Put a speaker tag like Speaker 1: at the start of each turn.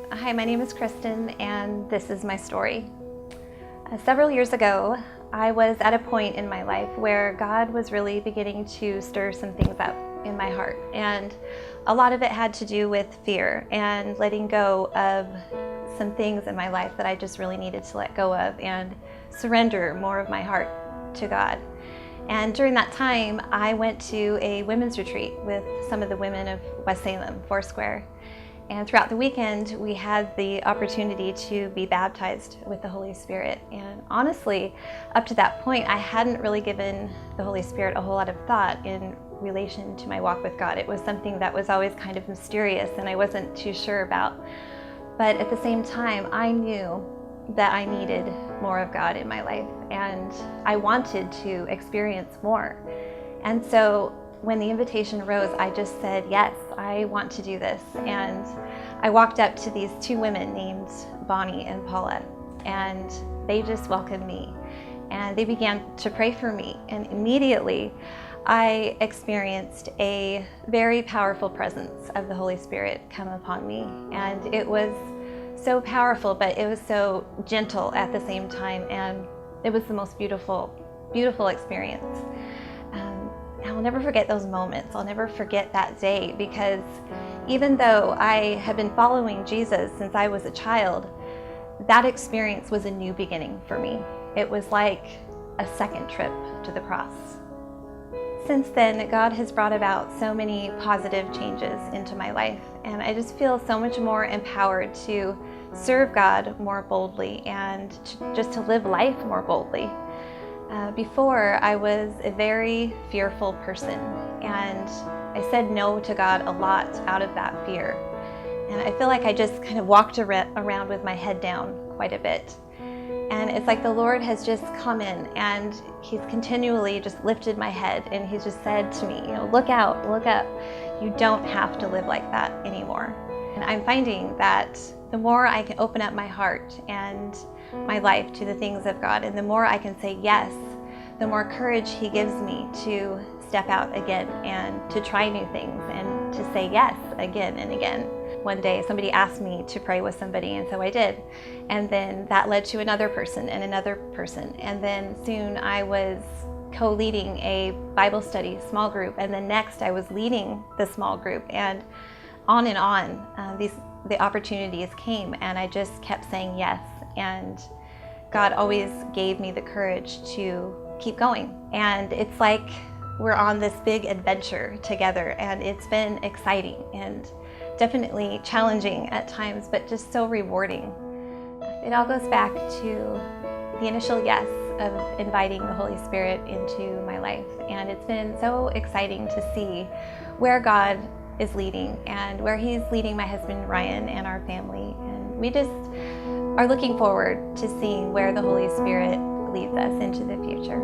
Speaker 1: Hi, my name is Kristin, and this is my story. Several years ago, I was at a point in my life where God was really beginning to stir some things up in my heart, and a lot of it had to do with fear and letting go of some things in my life that I just really needed to let go of and surrender more of my heart to God. And during that time, I went to a women's retreat with some of the women of West Salem, Foursquare. And throughout the weekend, we had the opportunity to be baptized with the Holy Spirit. And honestly, up to that point, I hadn't really given the Holy Spirit a whole lot of thought in relation to my walk with God. It was something that was always kind of mysterious and I wasn't too sure about. But at the same time, I knew that I needed more of God in my life, and I wanted to experience more. And so when the invitation arose, I just said, yes, I want to do this. And I walked up to these two women named Bonnie and Paula, and they just welcomed me. And they began to pray for me. And immediately, I experienced a very powerful presence of the Holy Spirit come upon me. And it was so powerful, but it was so gentle at the same time. And it was the most beautiful, beautiful experience. I'll never forget those moments. I'll never forget that day, because even though I had been following Jesus since I was a child, that experience was a new beginning for me. It was like a second trip to the cross. Since then, God has brought about so many positive changes into my life, and I just feel so much more empowered to serve God more boldly and just to live life more boldly. Before, I was a very fearful person, and I said no to God a lot out of that fear. And I feel like I just kind of walked around with my head down quite a bit. And it's like the Lord has just come in and He's continually just lifted my head, and He's just said to me, look out, look up. You don't have to live like that anymore. And I'm finding that the more I can open up my heart and my life to the things of God, and the more I can say yes, the more courage He gives me to step out again and to try new things and to say yes again and again. One day somebody asked me to pray with somebody, and so I did. And then that led to another person and another person. And then soon I was co-leading a Bible study small group, and then next I was leading the small group, and on the opportunities came, and I just kept saying yes. And God always gave me the courage to keep going. And it's like we're on this big adventure together, and it's been exciting and definitely challenging at times, but just so rewarding. It all goes back to the initial yes of inviting the Holy Spirit into my life. And it's been so exciting to see where God is leading and where He's leading my husband Ryan and our family. And we just are looking forward to seeing where the Holy Spirit leads us into the future.